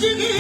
Magic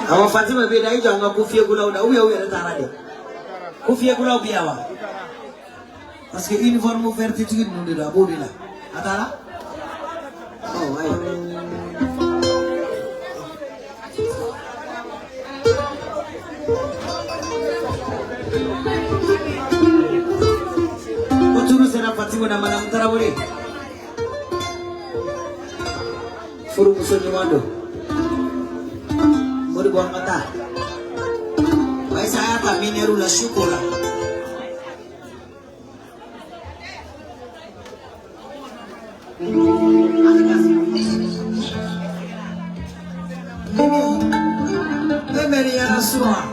Awa Fatima beda hiyo anga kufia kula uda uya na tarade. Kufia kula biawa. Parce que uniforme verte tu nous de la bodila. Atala? Oh, ayo. Uturu sena Fatima na mana mtara bole. Furu musoni wando. Buang mata. Baik saya kami nerula syukur. Ini ya Rasulullah.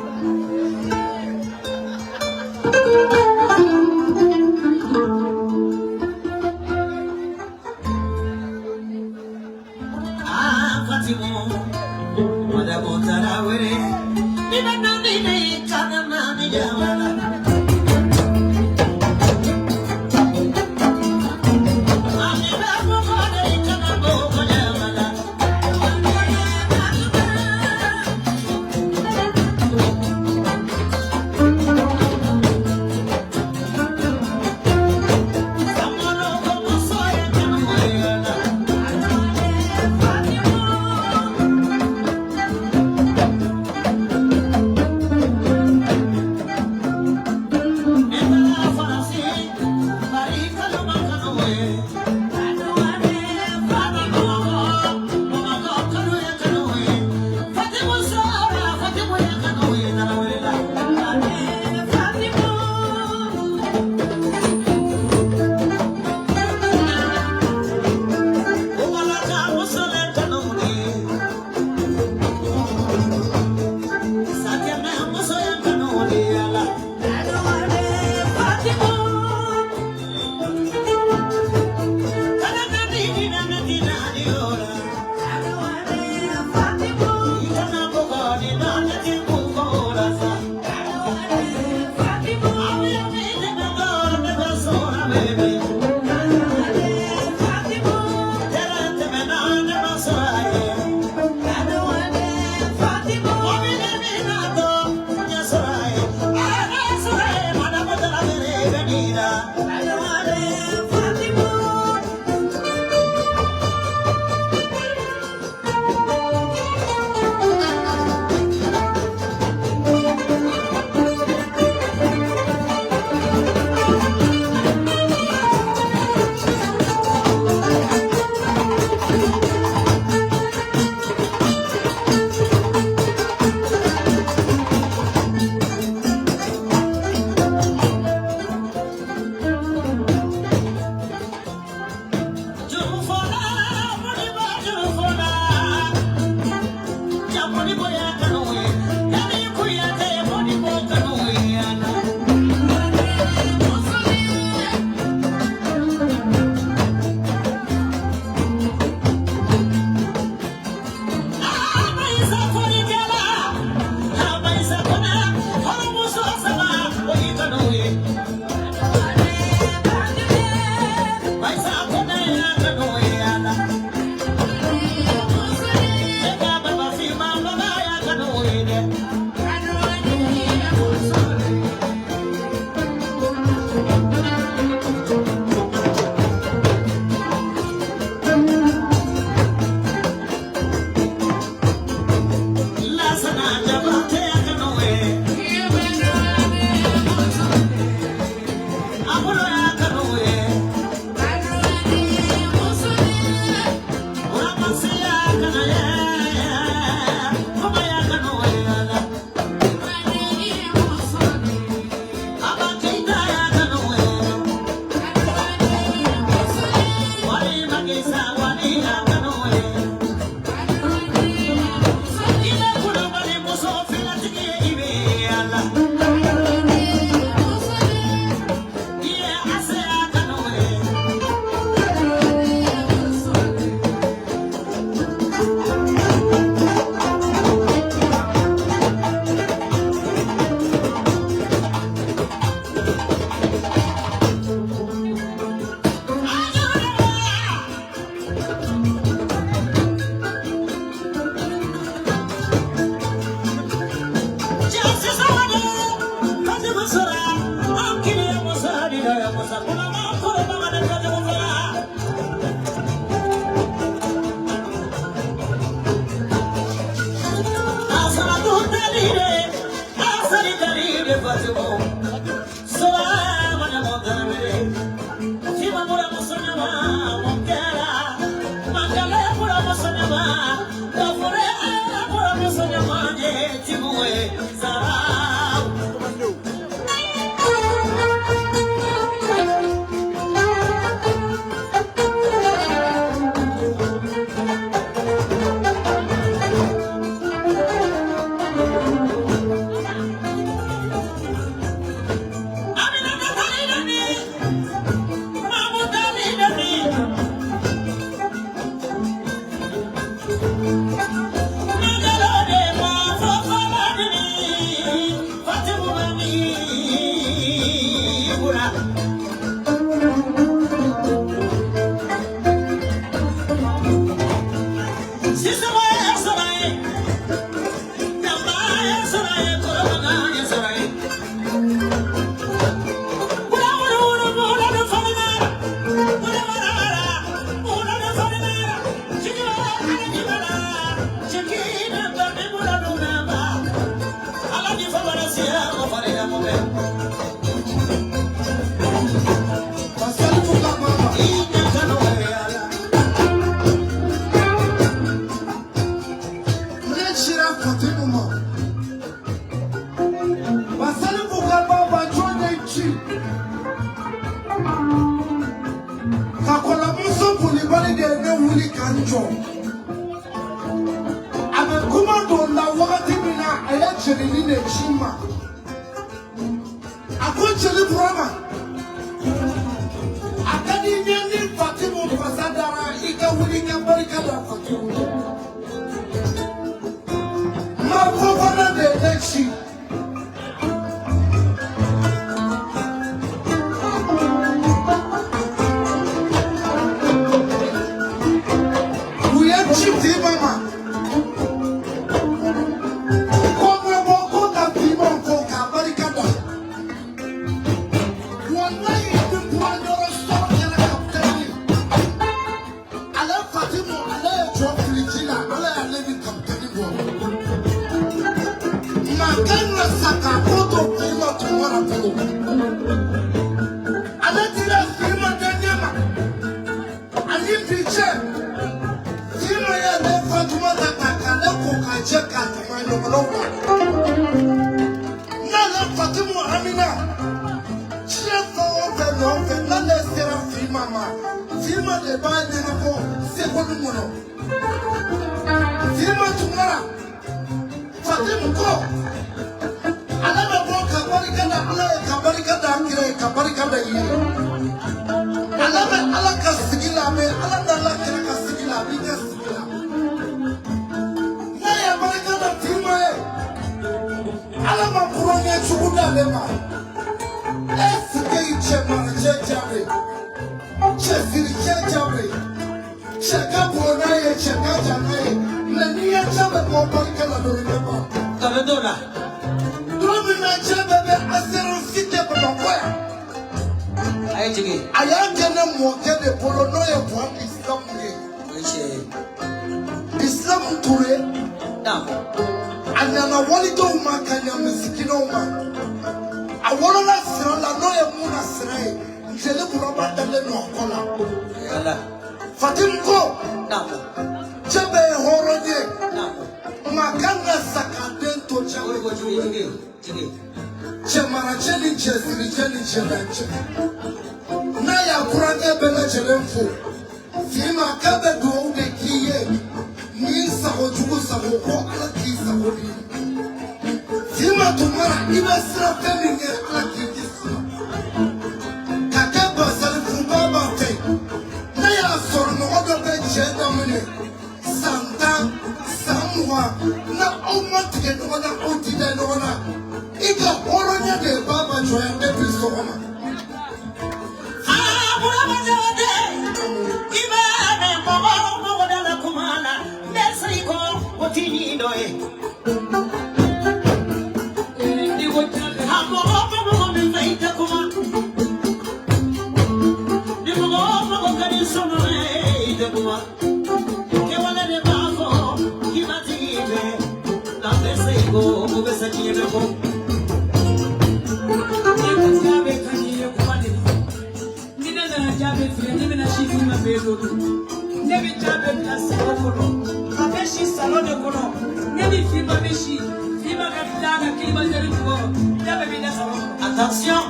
Attention.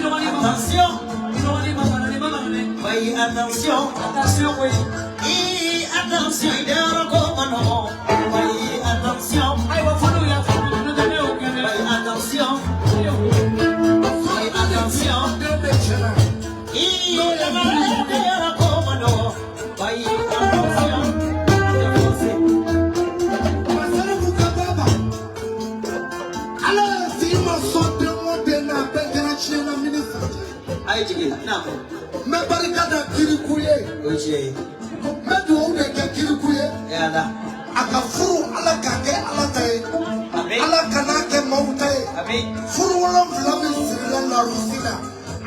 Attention. Oui, attention. Attention, oui. Attention, il est recommandant. Oui, attention. Oui, attention. Oui, attention. Il est recommandant. Oui, attention. Aïe, non. Mais barricade kirikuye. Oje. Mais tu on est kirikuye. Yala. Akafuru ala kake ala tay. Amen. Ala kanake mautay. Amen. Furu wala vlami sirila la rusina.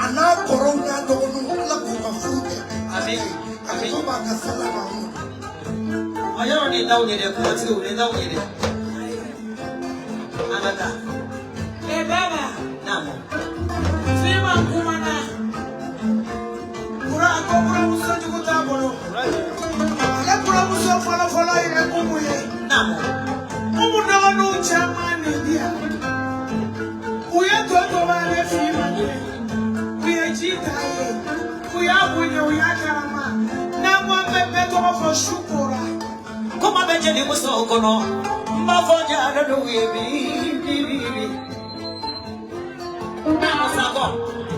Ana korona dogonu ala kufuru ke. Amen. Amen. Ako ba kasala ba mu. Ayo ni tahu ni dia kuat sih, ni tahu ni dia. Anata. Baba. Namo. Sema kumana. Kura ko kura muso jukuta bolo. Ale kura muso fala ire kumuye. Namo. Umu dawa no chamani dia. Uya to ba ne fi mani. Uya jita ye. Uya bunye uya karama. Na mwa pepe to fo shukura. Kuma beje ni muso kono. Mbafoja do yebi. Namo sako.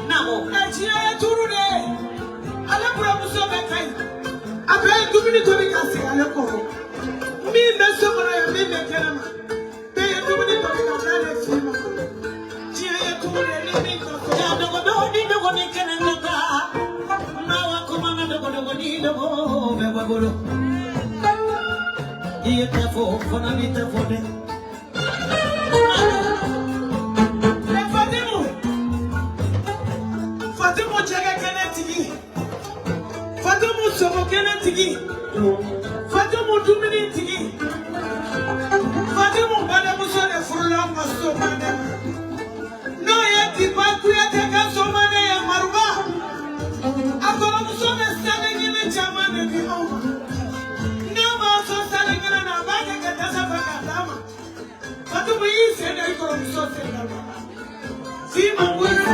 Namo. Nigeria turu de. Ale kura muso be kai. Abe dumini to bi kasi ale ko. Mi be so mara ya mi be kenama. Be dumini to bi kasi ale fi ma. Nigeria turu de ni mi ko. Ya dogo ni kenanga. Na wa kuma na dogo ni dogo be bagolo. Iye tafo fona ni tafo de. Fatimu cheke kenetigi. Fatimu somo kenetigi. Fatimu dumini tigi. Fatimu bade muso de furula maso mane. No ye tipa kuya teka so mane ya maruba. Akolo muso de sale ngine chamane di oma. No ma so sale ngine na bade katasa pakatama. Fatimu yi sene ikolo muso sene na. Fima mwere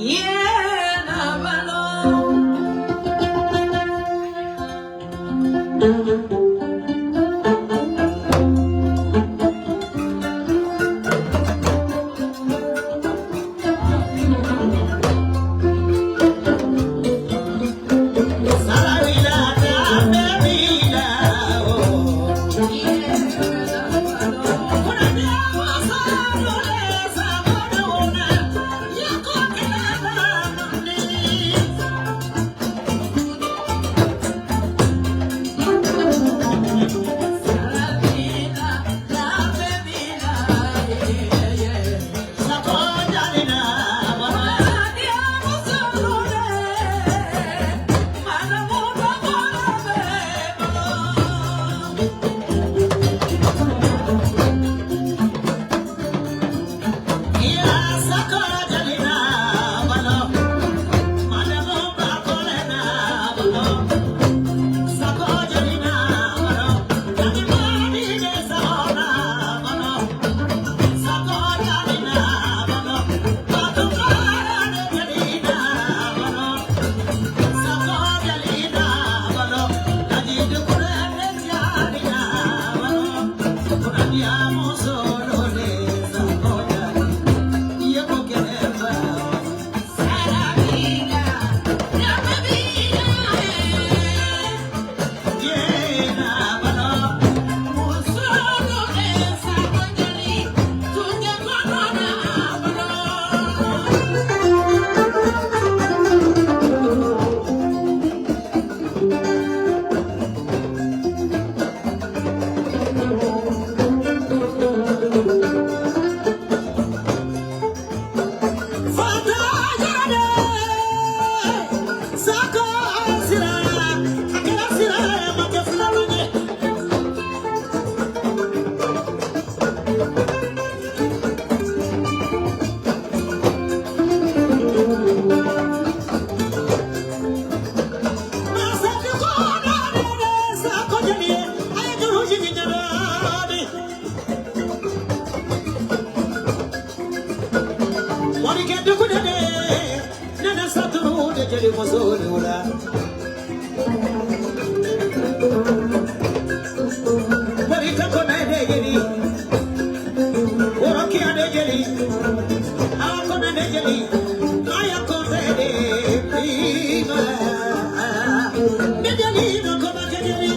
Yeah. jadi musuh udah. Mereka kau naik jadi, orang kia naik jadi, aku naik jadi, ayah kau naik prima, dia jadi kau naik jadi.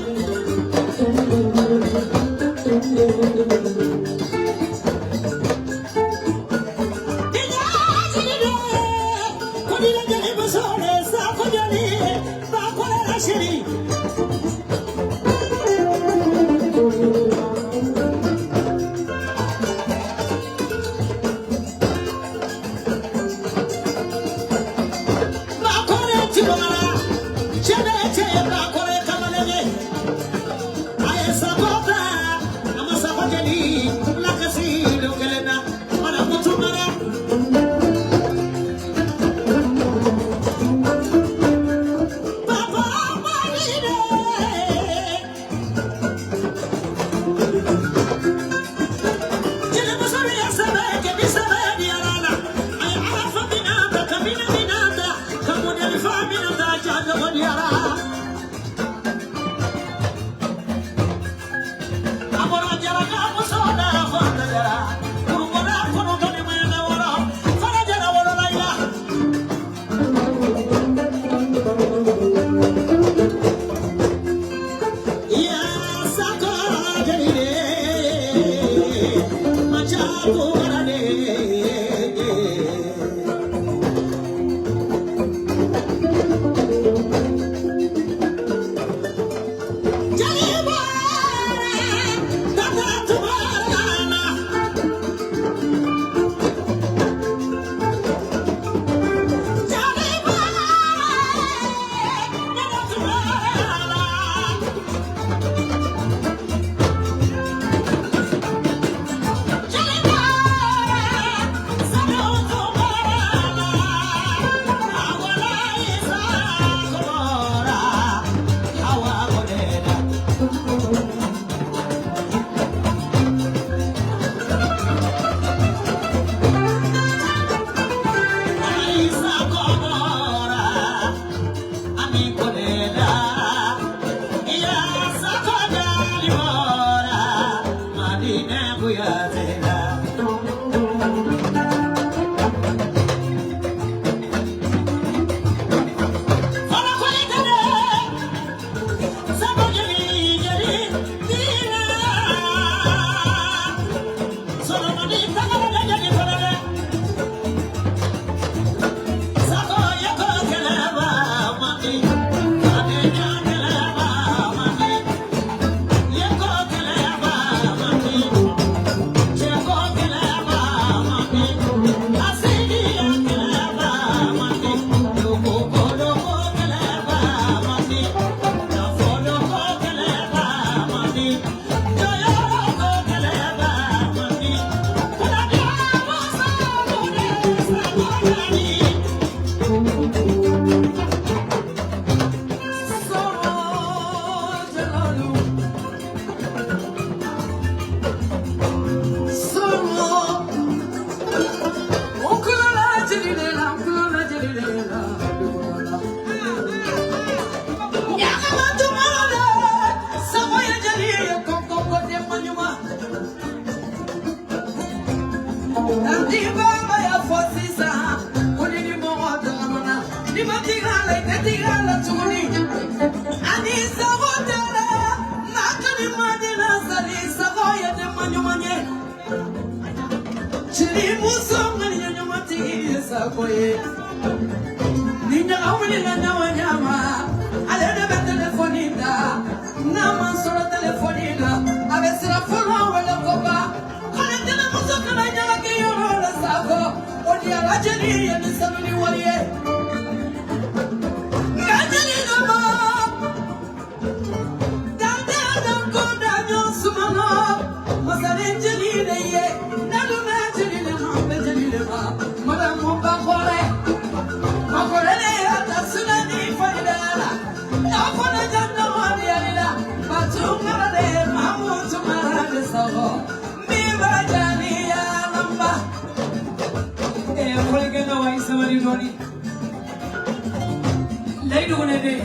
Lady one a day.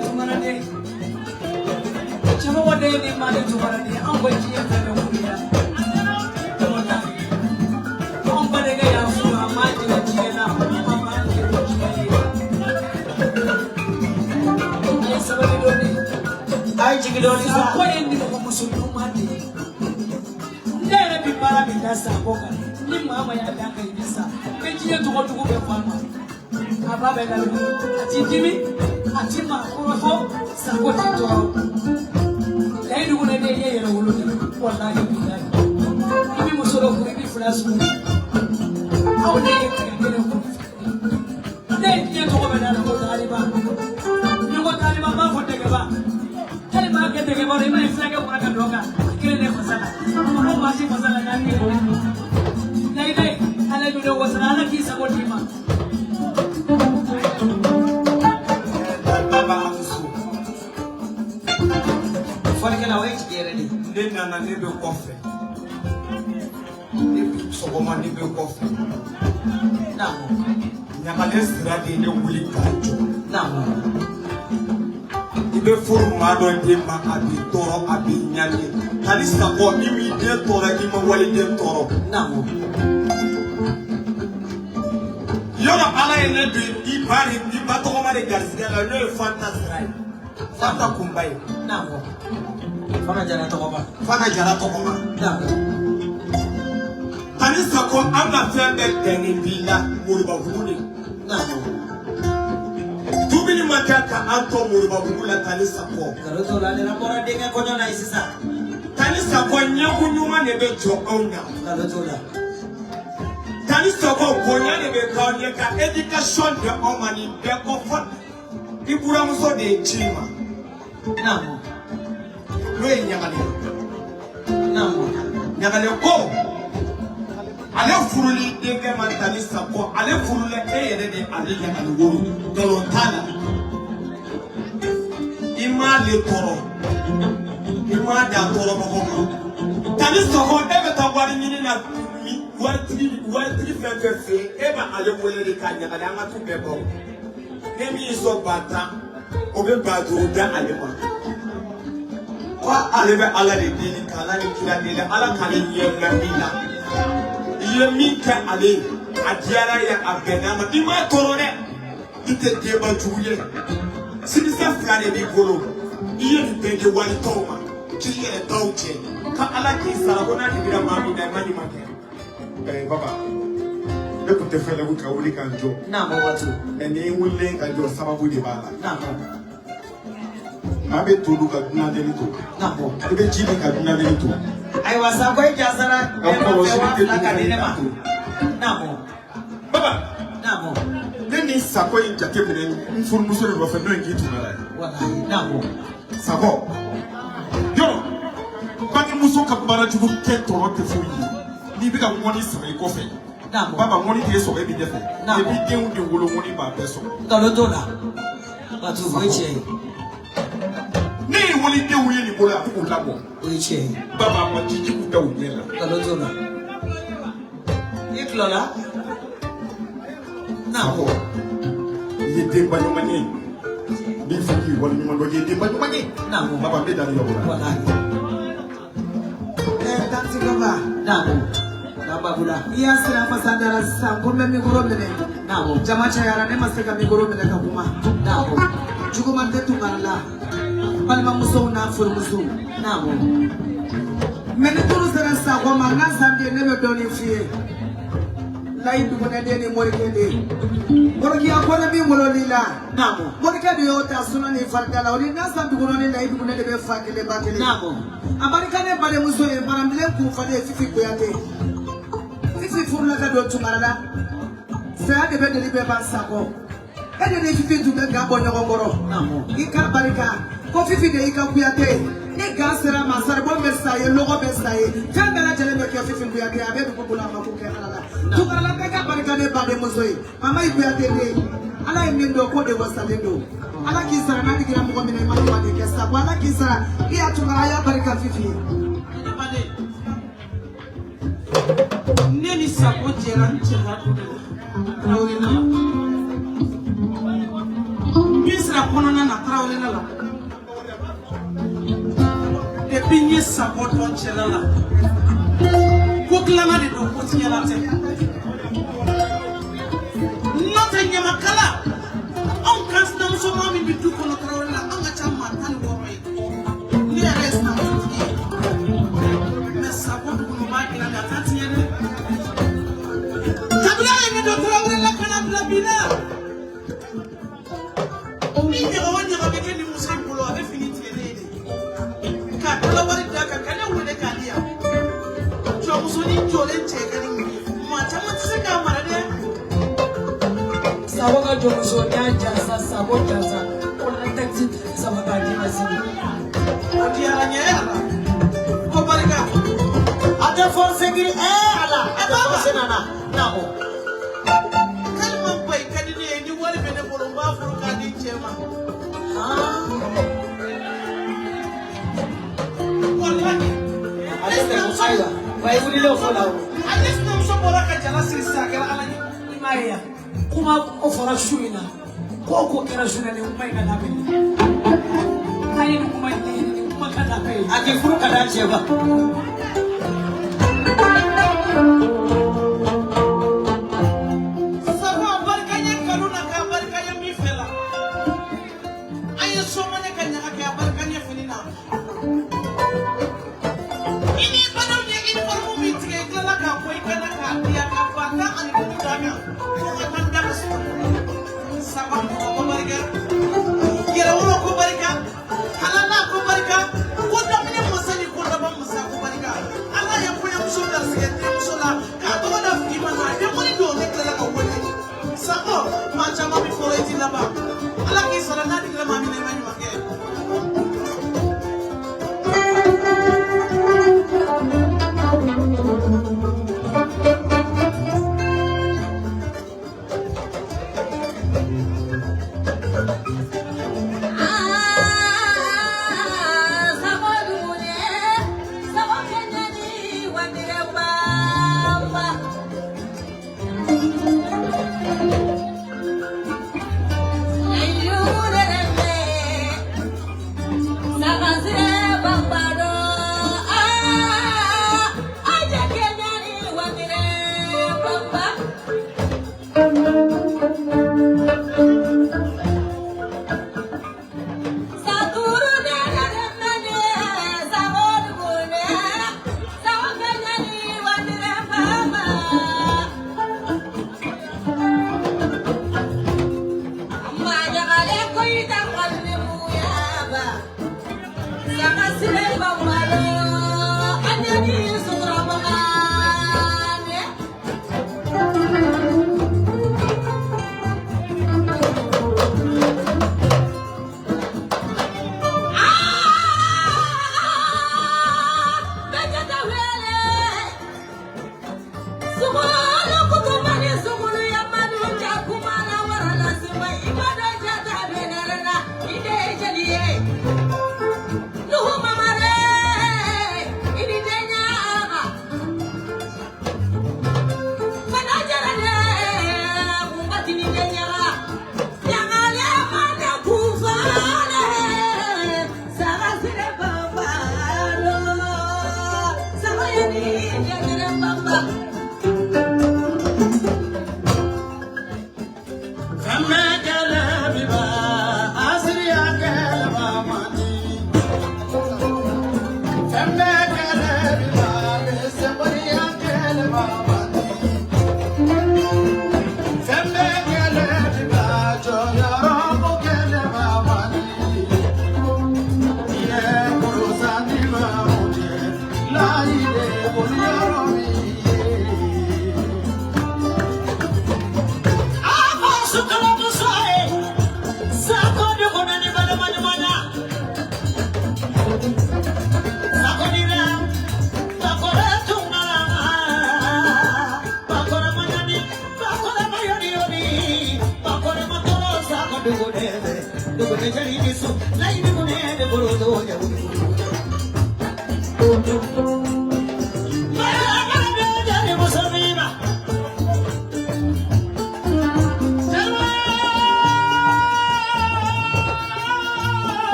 Tomorrow day. Tomorrow day, the money tomorrow day. I'm going to get the Muria. I'm going to get out for a mind in the China. I think it only so point in the Musulmani. There be parameters. Mama ya daka ibisa kejiye tuko tuko be fama ababe na atijimi atima kurofo sakoti to dai dugo ne yeye ro wulu wallahi billahi ibi musoro kuri bi flasu aw ne kene ko dai tiye to be na ko taliba ni ko taliba ma ko tege ba taliba ke tege ba mai flage ko ka doka kene ko sala ko ma shi fasala na ni Naide, ala dunia wasana kisa kotima. Baba amusu. Fanya na wewe kigereni. Nenda na nebe kofe. Nebe sokoma nebe kofe. Namo. Nyamale sirade ne wuli kanjo. Namo. Ibe furu mado ndema abi toro abi nyani. Kalisa ko imi de toro ima wali de toro. Namo. Yoro ala ene be ibari ibato ma de garcia la no fantasy. Fanta kumbai. Namo. Fana jara to ba. Fana jara to ma. Namo. Kalisa ko amna fembe deni bila muriba vuli. Namo. Tubini makaka anto muriba vula kalisa ko. Karoto la de rapora denga kono na isisa. Kalisa ko nyaku nyuma ne be jo onga. Karoto la. Kalisa ko konya ne be ka ka education de omani be ko fon. Ibura muso de chima. Namo. Loe nyamale. Namo. Nyamale ko. Ale furuli denge man kalisa ko ale furule yere de ale ya ale woro. Dolo tala. Ima le toro. Ima da toro boko. Kalisa ko ebe ta wari nyini na watri fefe eba ale wole de kanya ale anga tu bebo. Nemi iso bata obe badu da ale ma. Kwa ale be ala de dini kala ni kila de ala kala yema bila. Yemi ka ale adiara ya abenama ima torone ite deba juye. Sinisa frane bi golo. Iye bende wali toma. Kiye tauche. Ka ala ki sarabona ni bila mami na mani make. Baba. Leku tefele wuka wuli kanjo. Namo watu. Eni wule kanjo sababu di bala. Namo. Mabe tolu ka duna deni to. Namo. Ibe jibi ka duna deni to. Ai wasa ko ijazara la kadine ma. Namo. Baba. Namo. Neni sako injake mene mfuru musore rofe no ngi tunala. Wallahi namo. Sako. Yo. Bani muso ka bara jugu ke toro te fuyi. Ni bi ka ngoni sare ko fe. Namo. Baba ngoni te so e bi defe. E bi den de wolo ngoni ba beso. Kaloto la. Watu voiche. Ni woni de wuye ni bola ko labo. Voiche. Baba ma jiji ku dawo yela. Kaloto la. Iklola. Namo. Ye de ba no mani. Bi fuki wala ni mo do ye de ba no mani. Namo. Baba be da yo bola. Wallahi. Tanti baba. Namo. Baba bula. Iya sira fasadara sangome migoro mene. Namo. Jamacha yara ne maseka migoro mene kabuma. Namo. Juguma tetu ngala. Palma muso na furu muso. Namo. Mene turu sira sa kwa manga sande ne be doni fie. Lai du mene de ni morikede. Moriki akona mi mololila. Namo. Morikede yota suna ni fargala. Ori nasa dugono ni lai du mene de be fakele bakele. Namo. Abarikane bale muso e barambile ku fade fifi koyate. Fifi furla ka do tumarala. Sa de be de be ban sako. Ede ni fifi tu be ga bonyo goro. Namo. Ika barika ko fifi de ika kuyate. Ni gasera masar bo mesaye logo mesaye. Kangala jele me ke fifi kuyate abe du ko la ma ko ke halala. Tumarala be ga barika ne bale muso e. Mama ikuyate de. Ala imendo ko de wasalendo. Ala kisara na digira mo mine ma wa de kesa. Ala kisara iya tumara ya barika fifi. Neni sako jera nchela kudu. Awe na. kɔnɔna na Tarawele la depuis n ye Sakɔ dɔn cɛla la ko dilanna de don ko tiɲɛla tɛ n'o tɛ ɲamakala anw kan sinamusoman min bɛ du kɔnɔ Tarawele la an ka ca maa 16 ye ne yɛrɛ ye sinamusotigi ye mais Sakɔ dugukolo b'a dilan a t'a tiɲɛ dɛ kabila ye ne don Tarawele la ka na bila bi la ni ɲaga o ɲaga bɛ kɛ ni muso in bolo a bɛ fini tigɛ ne ye de k'a dala wari d'a kan ka ne wele k'a di yan jɔmusonin jɔlen cɛ ka di maa caman tɛ se k'a mara dɛ Sakɔ ka jɔmuso n'i y'a jasa Sakɔ jasa ko na taxi sama k'a di ma sini o diyara n ye ala ko barika a tɛ force giri ala a tɛ force nana nako kalima ba i ka di ne ye ni wari bɛ ne bolo n b'a furu k'a di n cɛ ma wallahi a tɛ tɛmɛ ayiwa wa i wulilen fɔ la o ale sinamuso bɔra ka jala siri sisan a kɛra ala ye i m'a ye yan kuma o fɔra su in na ko o ko kɛra su in na nin kuma in ka labɛn a ye nin kuma ɲɛɲini nin kuma ka labɛn a tɛ furu ka d'a cɛ ma Sakɔ a barika ɲɛ kanu na k'a barika ɲɛ min fɛ la an ye sɔmɔnɛ ka ɲaga kɛ a barika ɲɛ fini na i ni banaw ye uniforme min tigɛ i tilala k'a bɔ i kɛnɛ k'a di yan ka 10 ani 5 d'a kan fo ka taa n da ka sunɔgɔ Sakɔ ko barika yɛrɛwolo ko barika halala ko barika ko daminɛ masa ni ko laban masa ko barika ala ye kɔɲɔmuso garisɛgɛ denmuso la k'a tɔgɔ da Fima na denmoni don ne tilala ka wele Sakɔ maa caman bɛ fɔlɔ i ti laban ala k'i sara n'a digila maa min na i ma ɲuman kɛ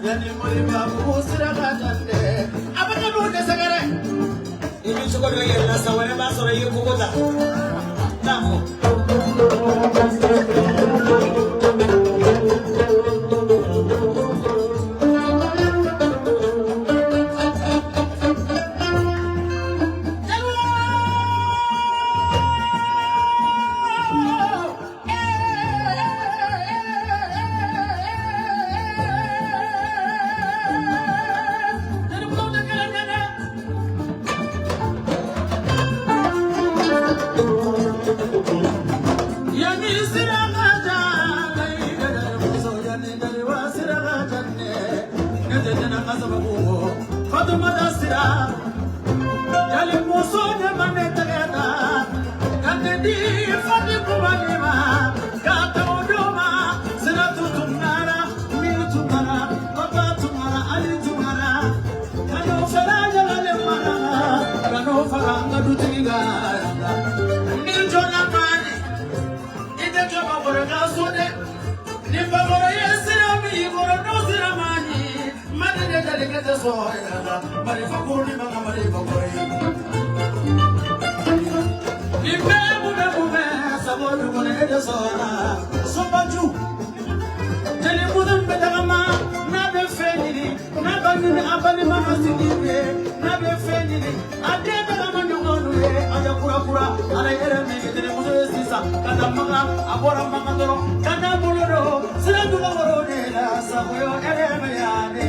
Dani mori babu siraga jande. Abaka no desagare. Ini cukup dua ya, nasa wale baso na yung kukota. Namo. Agora manga doro, kana buloro, sira duga woro ne la, saboyo ere me ya ne.